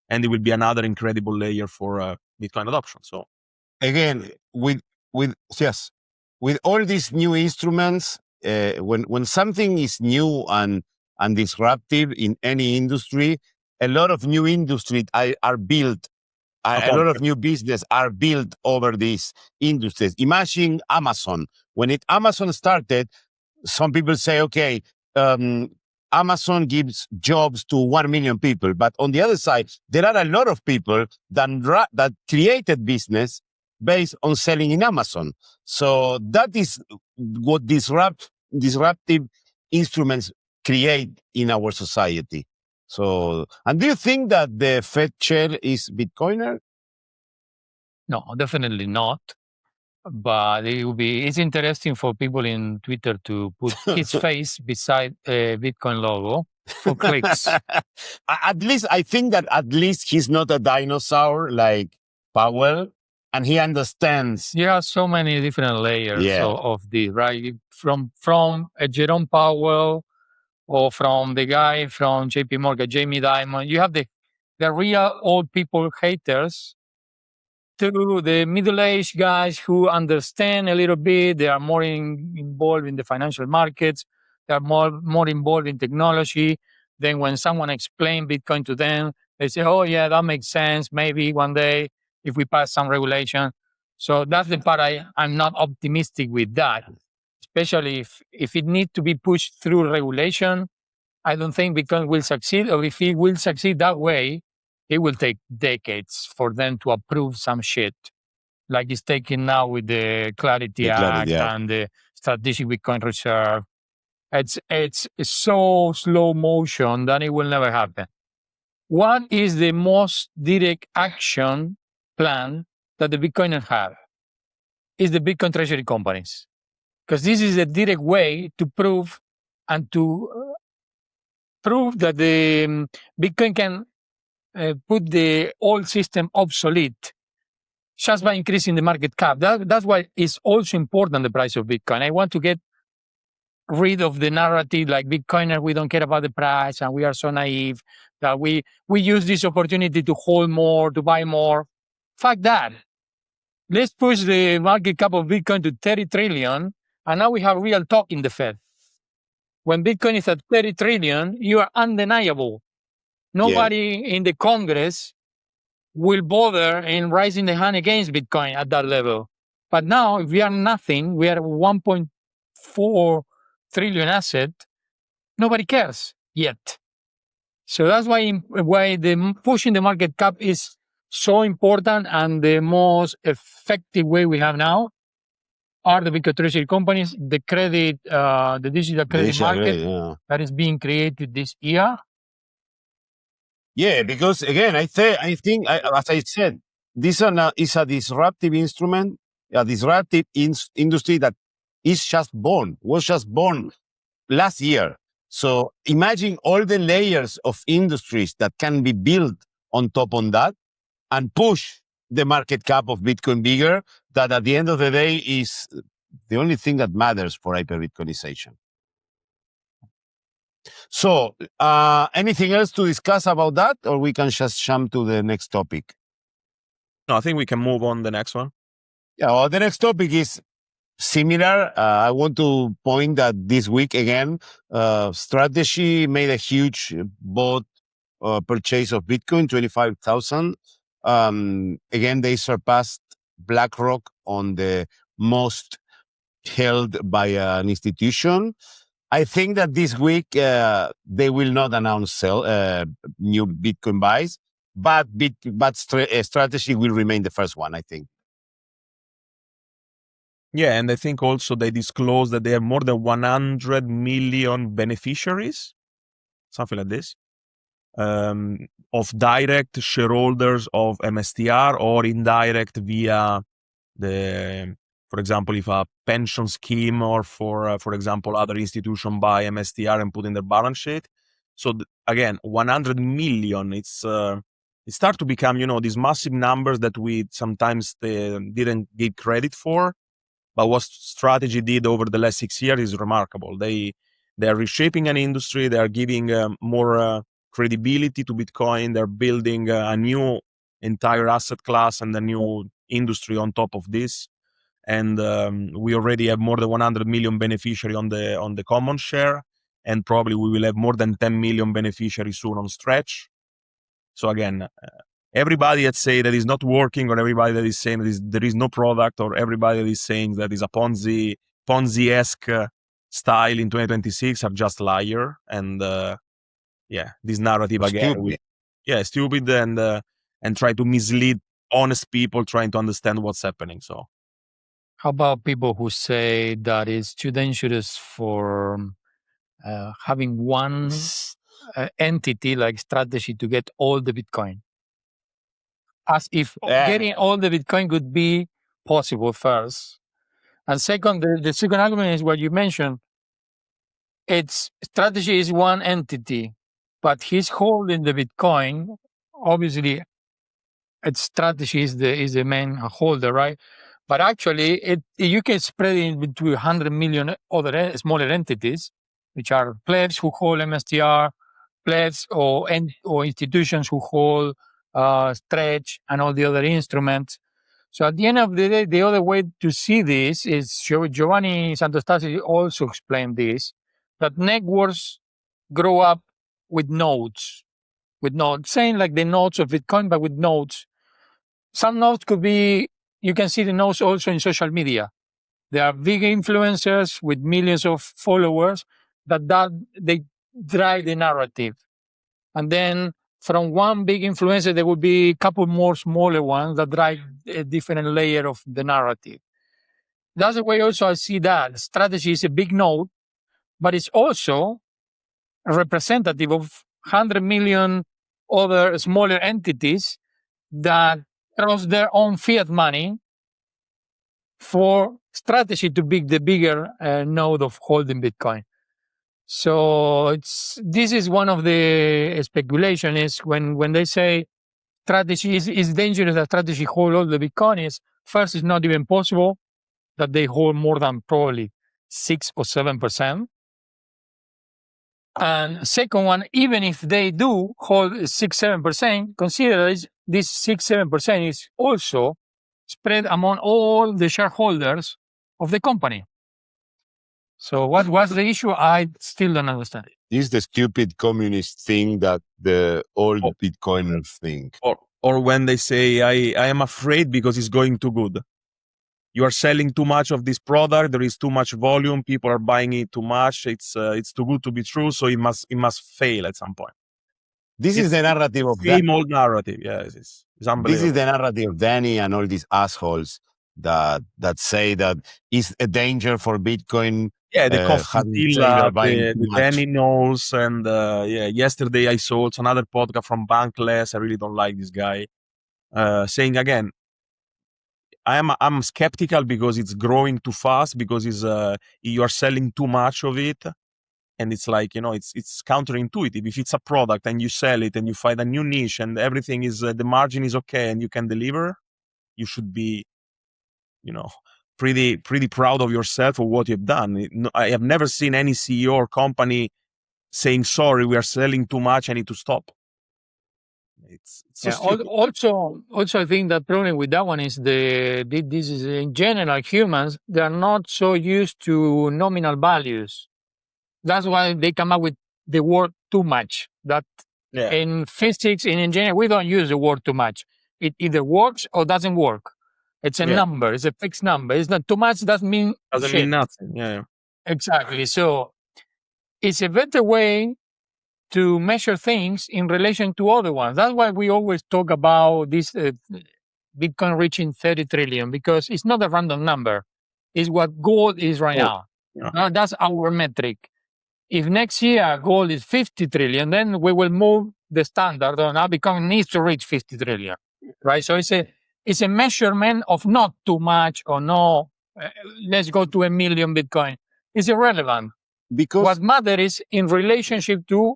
And it will be another incredible layer for Bitcoin adoption. So again, with all these new instruments, when something is new and disruptive in any industry, a lot of new industries are built. A lot of new business are built over these industries. Imagine Amazon. When Amazon started, some people say, okay, Amazon gives jobs to 1 million people. But on the other side, there are a lot of people that created business based on selling in Amazon. So that is what disruptive instruments create in our society. So, and do you think that the Fed chair is Bitcoiner? No, definitely not. But it's interesting for people in Twitter to put his face beside a Bitcoin logo for clicks. At least I think that at least he's not a dinosaur like Powell, and he understands. There are so many different layers of this, right? From a Jerome Powell, or from the guy from JP Morgan, Jamie Dimon. You have the real old people haters, to the middle-aged guys who understand a little bit. They are more involved in the financial markets. They are more involved in technology. Then when someone explains Bitcoin to them, they say, oh, yeah, that makes sense. Maybe one day if we pass some regulation. So that's the part I'm not optimistic with that, especially if it needs to be pushed through regulation. I don't think Bitcoin will succeed, or if it will succeed that way, it will take decades for them to approve some shit. like it's taking now with the Clarity Act and the Strategic Bitcoin Reserve. It's so slow motion that it will never happen. What is the most direct action plan that the Bitcoiners have? Is the Bitcoin Treasury companies. Because this is a direct way to prove and to prove that the Bitcoin can put the old system obsolete just by increasing the market cap. That's why it's also important, the price of Bitcoin. I want to get rid of the narrative like Bitcoiner, we don't care about the price and we are so naive that we use this opportunity to hold more, to buy more. Fuck that. Let's push the market cap of Bitcoin to 30 trillion. And now we have real talk in the Fed. When Bitcoin is at 30 trillion, you are undeniable. Nobody in the Congress will bother in raising the hand against Bitcoin at that level. But now, if we are nothing, we are 1.4 trillion asset, nobody cares yet. So that's why the pushing the market cap is so important, and the most effective way we have now are the Bitcoin Treasury companies, the credit, the digital credit market that is being created this year. Yeah, because again, I think, as I said, this is a disruptive instrument, a disruptive industry that was just born last year. So imagine all the layers of industries that can be built on top of that and push the market cap of Bitcoin bigger, that at the end of the day is the only thing that matters for hyper-Bitcoinization. So anything else to discuss about that, or we can just jump to the next topic? No, I think we can move on the next one. Yeah, well, the next topic is similar. I want to point that this week again, Strategy made a huge bought purchase of Bitcoin, 25,000. Again, they surpassed BlackRock on the most held by an institution. I think that this week they will not announce new Bitcoin buys, but Strategy will remain the first one, I think. Yeah, and I think also they disclosed that they have more than 100 million beneficiaries, something like this, of direct shareholders of MSTR or indirect via the, for example, if a pension scheme or for example, other institution buy MSTR and put in their balance sheet. So again, 100 million, it start to become, these massive numbers that we sometimes didn't give credit for. But what Strategy did over the last 6 years is remarkable. They are reshaping an industry. They are giving more credibility to Bitcoin. They're building a new entire asset class and a new industry on top of this. And we already have more than 100 million beneficiary on the common share, and probably we will have more than 10 million beneficiaries soon on Stretch. So again, everybody that say that is not working, or everybody that is saying that there is no product, or everybody that is saying that is a Ponzi-esque style in 2026 are just liar. And this narrative again, stupid and try to mislead honest people trying to understand what's happening. So how about people who say that it's too dangerous for having one entity like Strategy to get all the Bitcoin? As if getting all the Bitcoin could be possible, first. And second, the second argument is what you mentioned. Its Strategy is one entity, but he's holding the Bitcoin. Obviously, its Strategy is the main holder, right? But actually, you can spread it into 100 million other smaller entities, which are plebs who hold MSTR, plebs or institutions who hold Stretch and all the other instruments. So at the end of the day, the other way to see this is Giovanni Santostasi also explained this, that networks grow up with nodes, saying like the nodes of Bitcoin, but with nodes. Some nodes could be, you can see the nodes also in social media. There are big influencers with millions of followers that they drive the narrative. And then from one big influencer, there will be a couple more smaller ones that drive a different layer of the narrative. That's the way also I see that. Strategy is a big node, but it's also a representative of 100 million other smaller entities that trust their own fiat money for strategy to be the bigger node of holding Bitcoin. So this is one of the speculation is when they say strategy is dangerous, that strategy hold all the Bitcoin is first, it's not even possible that they hold more than probably 6 or 7%. And second one, even if they do hold 6-7%, consider this 6-7% is also spread among all the shareholders of the company. So what was the issue? I still don't understand it. This is the stupid communist thing that the old Bitcoiners think. Or when they say, I am afraid because it's going too good. You are selling too much of this product. There is too much volume. People are buying it too much. It's too good to be true. So it must fail at some point. This is the narrative of same old narrative. Yes, it's unbelievable. This is the narrative of Danny and all these assholes that say that it's a danger for Bitcoin. Yeah, the Costilla, the Danny Knowles, and yesterday I saw also another podcast from Bankless. I really don't like this guy. Saying again, I'm skeptical because it's growing too fast, because you are selling too much of it, and it's like, it's counterintuitive. If it's a product and you sell it and you find a new niche and everything is the margin is okay and you can deliver, you should be, pretty proud of yourself for what you've done. I have never seen any CEO or company saying, sorry, we are selling too much, I need to stop. It's so stupid. Also, I think the problem with that one is this is in general, humans, they are not so used to nominal values. That's why they come up with the word too much. That in physics, in engineering, we don't use the word too much. It either works or doesn't work. It's a number. It's a fixed number. It's not too much. Doesn't mean nothing. Yeah. Exactly. So it's a better way to measure things in relation to other ones. That's why we always talk about this Bitcoin reaching 30 trillion, because it's not a random number. It's what gold is right now. Yeah. That's our metric. If next year gold is 50 trillion, then we will move the standard. Now Bitcoin needs to reach 50 trillion, right? So it's a measurement of not too much or no. Let's go to 1 million Bitcoin. It's irrelevant. Because what matters is in relationship to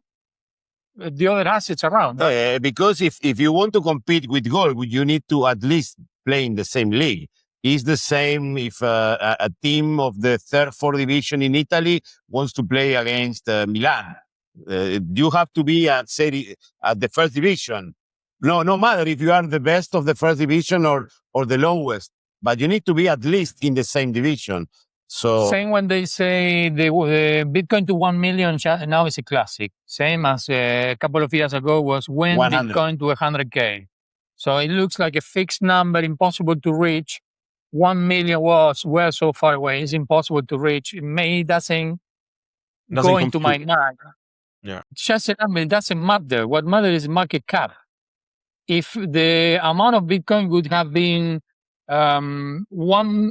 the other assets around. Because if you want to compete with gold, you need to at least play in the same league. It's the same if a team of the fourth division in Italy wants to play against Milan. You have to be at the first division. No matter if you are the best of the first division or the lowest, but you need to be at least in the same division. So same when they say the Bitcoin to 1 million now is a classic. Same as a couple of years ago was when 100. Bitcoin to 100K. So it looks like a fixed number, impossible to reach. 1 million we're so far away. It's impossible to reach. It doesn't go into my mind. Yeah. It's just a number. It doesn't matter. What matters is market cap. If the amount of Bitcoin would have been 1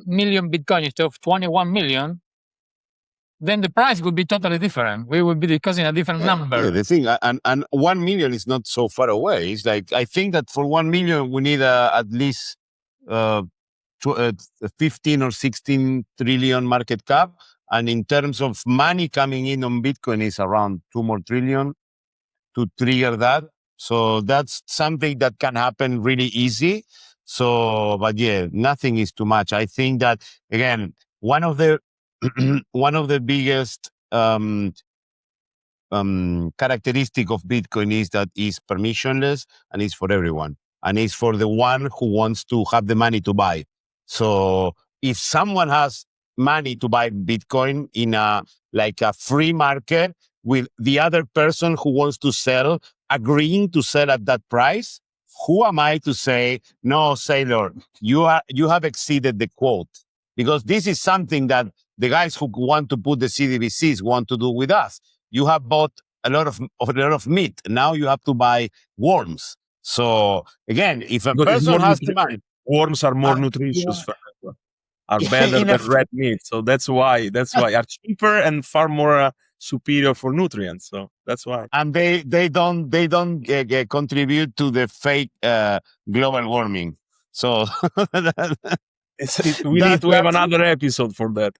million Bitcoin instead of 21 million, then the price would be totally different. We would be discussing a different number. Yeah, the thing, and 1 million is not so far away. It's like, I think that for 1 million, we need at least 15 or 16 trillion market cap. And in terms of money coming in on Bitcoin is around 2 more trillion to trigger that. So that's something that can happen really easy. So, but yeah, nothing is too much. I think that, again, one of the biggest characteristic of Bitcoin is that it's permissionless and it's for everyone. And it's for the one who wants to have the money to buy. So if someone has money to buy Bitcoin in a free market with the other person who wants to sell agreeing to sell at that price, who am I to say, no, Sailor, you have exceeded the quote? Because this is something that the guys who want to put the CDBCs want to do with us. You have bought a lot of meat. Now you have to buy worms. So again, if a Because it's person more has the money, worms are more uh, nutritious, are yeah, better in a than red meat. So that's why are cheaper and far more superior for nutrients. So that's why. and they don't contribute to the fake global warming. So We need to have that's another episode for that.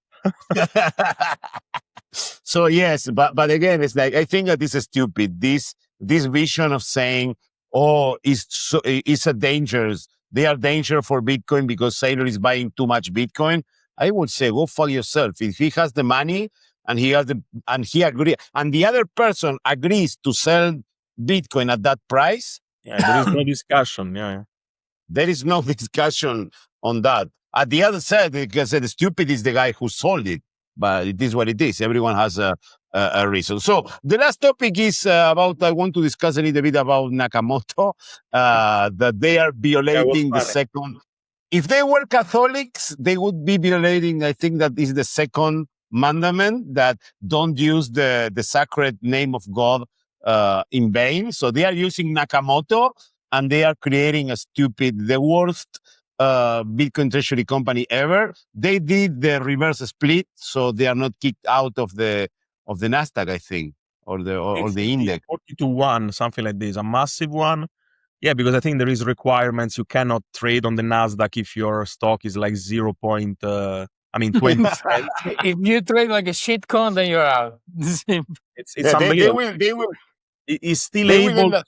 so yes, but again, it's like I think that this is stupid. This vision of saying, "Oh, it's a dangerous. They are danger for Bitcoin because Sailor is buying too much Bitcoin." I would say, go fuck yourself. If he has the money and he agree, and the other person agrees to sell Bitcoin at that price, Yeah, there is no discussion. Yeah. there is no discussion on that. At the other side, because the stupid is the guy who sold it, but it is what it is. Everyone has a reason. So the last topic is about, I want to discuss a little bit about Nakamoto, that they are Yeah, it was violating the funny. second. If they were Catholics, they would be violating, I think that is the second mandament, that don't use the sacred name of God in vain. So they are using Nakamoto and they are creating the worst Bitcoin treasury company ever. They did the reverse split, so they are not kicked out of the Nasdaq, I think, or the index. 40 to 1, something like this, a massive one. Yeah, because I think there is requirements. You cannot trade on the Nasdaq if your stock is like 20 cents. If you trade like a shitcoin, then you're out. It's Yeah, they unbelievable. will Is still they will able end up.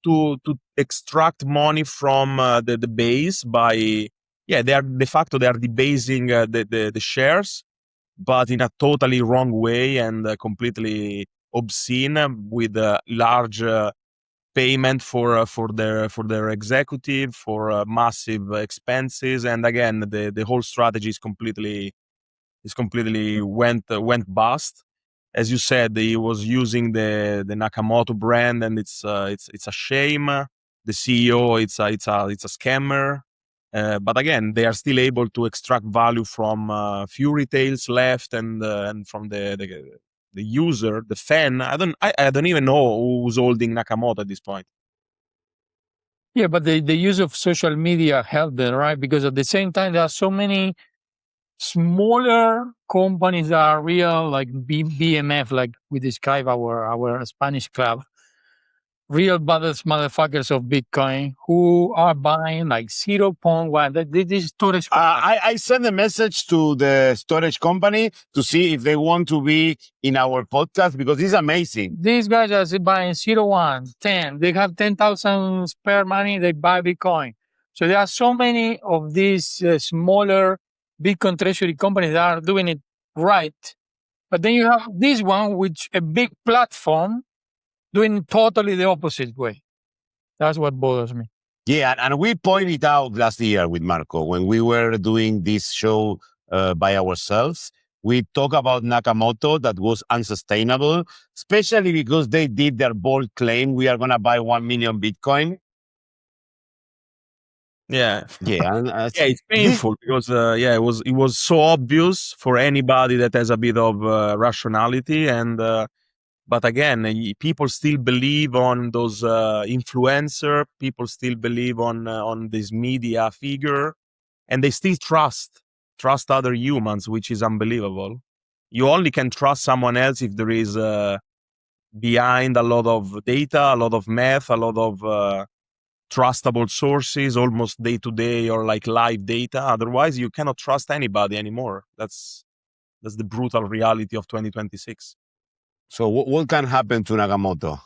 to extract money from the base by, yeah, they are de facto they are debasing the shares, but in a totally wrong way and completely obscene, with a large payment for their executive, for massive expenses. And again, the whole strategy is completely went bust. As you said, he was using the Nakamoto brand, and it's a shame. The CEO, it's a scammer. But again, they are still able to extract value from few retails left, and from the user, the fan. I don't even know who's holding Nakamoto at this point. Yeah, but the use of social media helped them, right? Because at the same time, there are so many smaller companies that are real, like BMF, like we describe our Spanish club, real baddest motherfuckers of Bitcoin who are buying like 0.1. This storage company. I sent a message to the storage company to see if they want to be in our podcast because it's amazing. These guys are buying 0.1, 10. They have 10,000 spare money. They buy Bitcoin. So there are so many of these smaller Bitcoin treasury companies that are doing it right. But then you have this one, which a big platform doing totally the opposite way. That's what bothers me. Yeah, and we pointed out last year with Marco when we were doing this show by ourselves. We talk about Nakamoto that was unsustainable, especially because they did their bold claim we are going to buy 1 million Bitcoin. Yeah. Yeah, and, Yeah, it's painful because yeah, it was so obvious for anybody that has a bit of rationality, and but again, people still believe on those influencer. People still believe on this media figure, and they still trust other humans, which is unbelievable. You only can trust someone else if there is behind a lot of data, a lot of math, a lot of trustable sources, almost day to day or like live data. Otherwise, you cannot trust anybody anymore. That's the brutal reality of 2026. so what can happen to Nakamoto?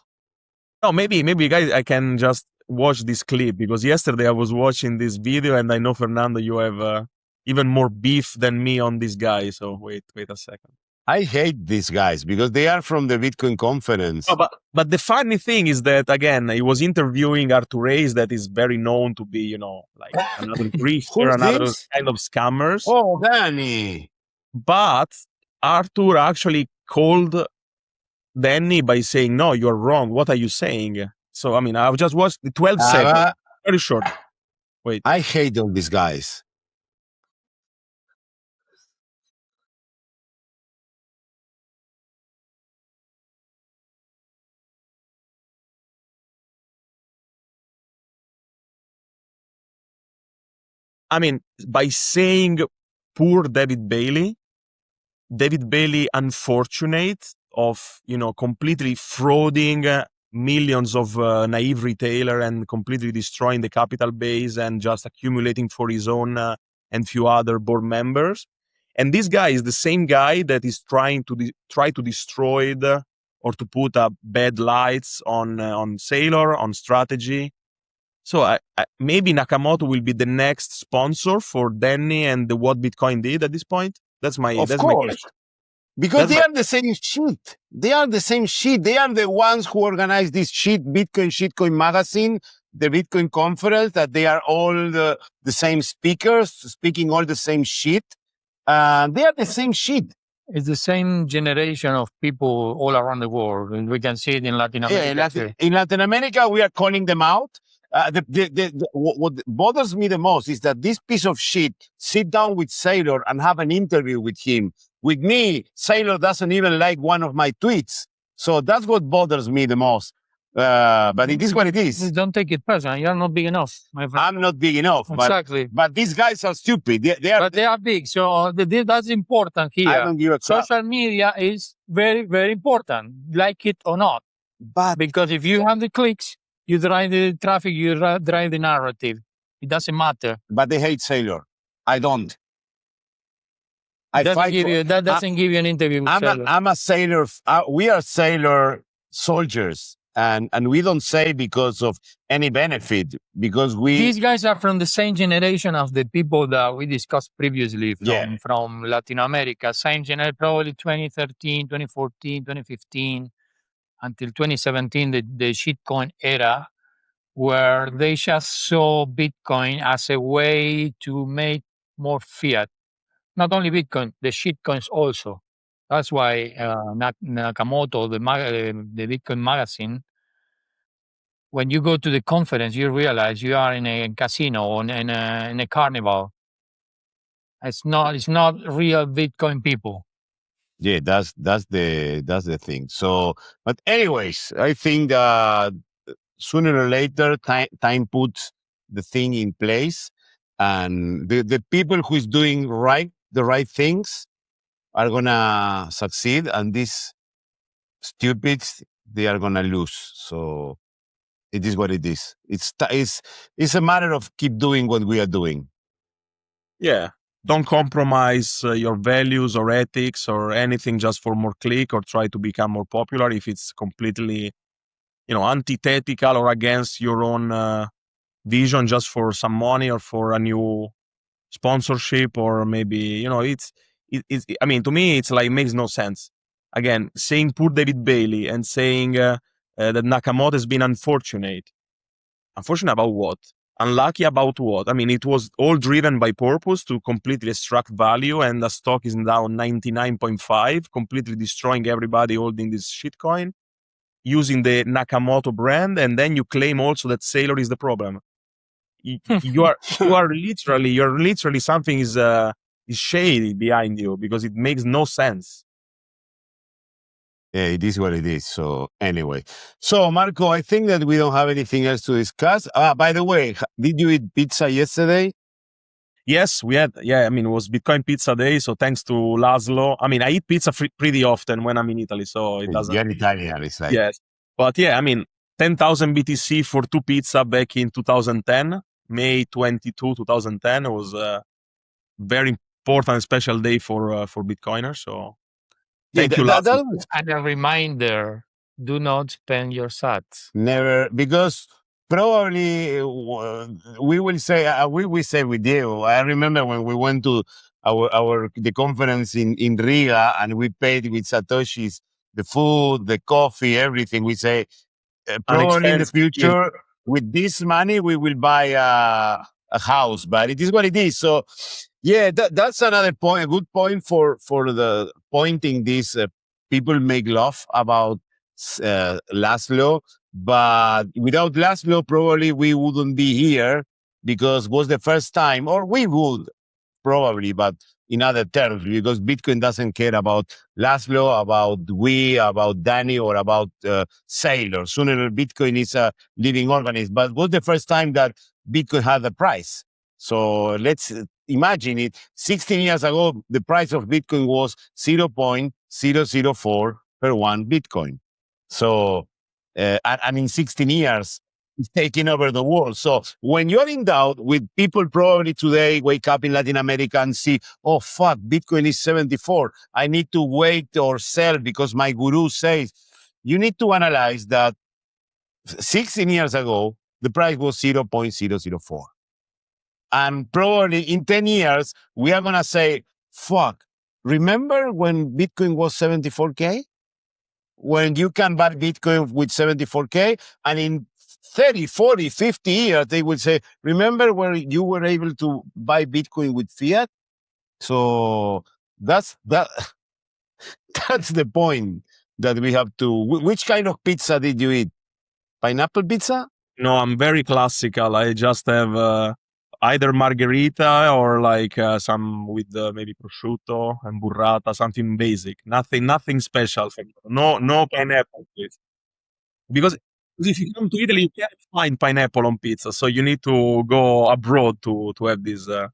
No, maybe guys, I can just watch this clip because yesterday I was watching this video, and I know, Fernando, you have even more beef than me on this guy. So wait a second. I hate these guys because they are from the Bitcoin conference. Oh, but the funny thing is that, again, he was interviewing Arthur Reyes, that is very known to be, like another grifter, Who's another this? kind of scammers. Oh, Danny. But Arthur actually called Danny by saying, "No, you're wrong. What are you saying?" So, I've just watched the 12 seconds. Very short. Wait. I hate all these guys. I mean, by saying poor David Bailey, unfortunate of, completely frauding millions of naive retailer and completely destroying the capital base and just accumulating for his own and few other board members. And this guy is the same guy that is trying to try to destroy or to put bad lights on Sailor, on strategy. So maybe Nakamoto will be the next sponsor for Danny and what Bitcoin did at this point. That's my Of guess. course. Because That's they are the same shit. They are the same shit. They are the ones who organize this shit Shitcoin magazine, the Bitcoin conference, that they are all the same speakers, speaking all the same shit. They are the same shit. It's the same generation of people all around the world. And we can see it in Latin America. In Latin America, we are calling them out. What bothers me the most is that this piece of shit sit down with Sailor and have an interview with him. With me, Sailor doesn't even like one of my tweets. So that's what bothers me the most. But it is what it is. Don't take it personal. You're not big enough, my friend. I'm not big enough. Exactly. But these guys are stupid. They are big. So that's important here. I don't give a crap. Social media is very, very important, like it or not. But because if you have the clicks, you drive the traffic, you drive the narrative. It doesn't matter. But they hate Sailor. I don't. That doesn't give you an interview with Sailor. I'm a Sailor. We are Sailor soldiers. And we don't say because of any benefit, because these guys are from the same generation of the people that we discussed previously from Latin America. Same generation, probably 2013, 2014, 2015, until 2017, the shitcoin era, where they just saw Bitcoin as a way to make more fiat. Not only Bitcoin, the shitcoins also. That's why Nakamoto, the Bitcoin magazine, when you go to the conference, you realize you are in a casino or in a carnival. It's not real Bitcoin people. Yeah, that's the thing. So, but anyways, I think that sooner or later, time puts the thing in place, and the people who is doing the right things are gonna succeed, and these stupids, they are gonna lose. So it is what it is. It's a matter of keep doing what we are doing. Yeah. Don't compromise your values or ethics or anything just for more click or try to become more popular if it's completely, antithetical or against your own vision just for some money or for a new sponsorship or maybe, I mean, to me, it's like, makes no sense. Again, saying poor David Bailey and saying that Nakamoto has been unfortunate. Unfortunate about what? Unlucky about what? I mean, it was all driven by purpose to completely extract value, and the stock is down 99.5, completely destroying everybody holding this shitcoin, using the Nakamoto brand, and then you claim also that Sailor is the problem. You're literally something is shady behind you because it makes no sense. Yeah, it is what it is. So anyway, so Marco, I think that we don't have anything else to discuss. By the way, did you eat pizza yesterday? Yes, we had. Yeah, I mean, it was Bitcoin Pizza Day, so thanks to Laszlo. I mean, I eat pizza pretty often when I'm in Italy, so it doesn't. You're Italian, it's like. Yes, but yeah, I mean, 10,000 BTC for 2 pizza back in 2010, May 22, 2010. It was a very important, special day for Bitcoiners. So thank you, Laszlo. And a reminder: do not spend your sats. Never, because probably we will say with you. I remember when we went to the conference in Riga and we paid with Satoshis the food, the coffee, everything. We say probably in the future with this money we will buy a house, but it is what it is. So yeah, that's another point, a good point for the pointing this. People make love about Laszlo, but without Laszlo, probably we wouldn't be here because it was the first time, or we would probably, but in other terms, because Bitcoin doesn't care about Laszlo, about Danny, or about Sailor. Sooner Bitcoin is a living organism, but it was the first time that Bitcoin had a price. So let's imagine it. 16 years ago, the price of Bitcoin was 0.004 per one Bitcoin. So, and in 16 years, it's taking over the world. So when you're in doubt, with people probably today wake up in Latin America and see, oh, fuck, Bitcoin is 74. I need to wait or sell because my guru says, you need to analyze that 16 years ago, the price was 0.004. And probably in 10 years, we are going to say, fuck, remember when Bitcoin was 74K? When you can buy Bitcoin with 74K? And in 30, 40, 50 years, they will say, remember where you were able to buy Bitcoin with fiat? So that's that's the point that we have to. Which kind of pizza did you eat? Pineapple pizza? No, I'm very classical. I just have either margherita or like some with maybe prosciutto and burrata, something basic. Nothing special. No pineapple, please. Because if you come to Italy, you can't find pineapple on pizza, so you need to go abroad to have this. The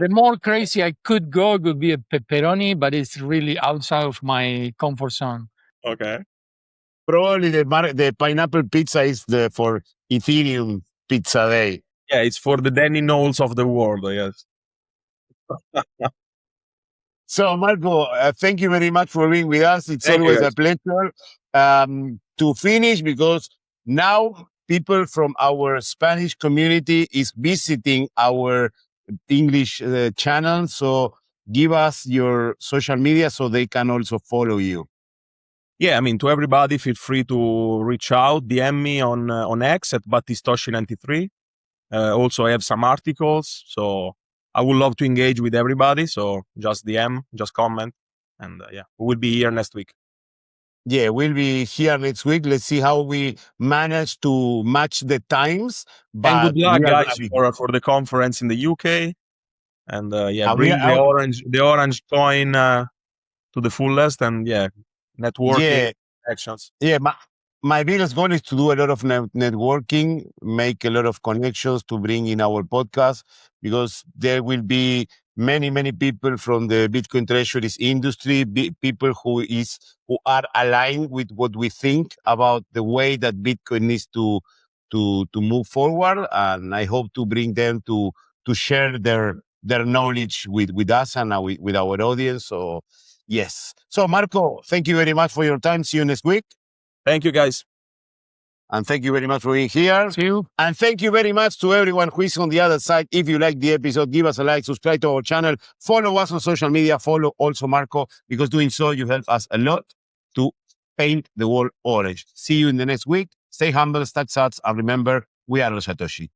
more crazy I could go would be a pepperoni, but it's really outside of my comfort zone. Okay. Probably the pineapple pizza is for Ethereum Pizza Day. Yeah, it's for the Danny Knowles of the world, I guess. So, Marco, thank you very much for being with us. It's Thank you, always a guys. pleasure. To finish, because now people from our Spanish community is visiting our English channel. So give us your social media so they can also follow you. Yeah, I mean, to everybody, feel free to reach out, DM me on X at Batistoshi93. Also, I have some articles, so I would love to engage with everybody. So just DM, just comment, and yeah, we will be here next week. Yeah, we'll be here next week. Let's see how we manage to match the times. But And good luck, we are guys, gonna be for the conference in the UK. And yeah, and we bring the are, orange coin to the fullest, and yeah, networking yeah. actions. Yeah, my biggest goal is to do a lot of networking, make a lot of connections to bring in our podcast, because there will be many people from the Bitcoin Treasuries industry, people who are aligned with what we think about the way that Bitcoin needs to move forward, and I hope to bring them to share their knowledge with us and with our audience. So yes. So Marco, thank you very much for your time. See you next week. Thank you, guys. And thank you very much for being here. See you. And thank you very much to everyone who is on the other side. If you like the episode, give us a like, subscribe to our channel, follow us on social media, follow also Marco, because doing so, you help us a lot to paint the world orange. See you in the next week. Stay humble, stack sats, and remember, we are los Satoshi.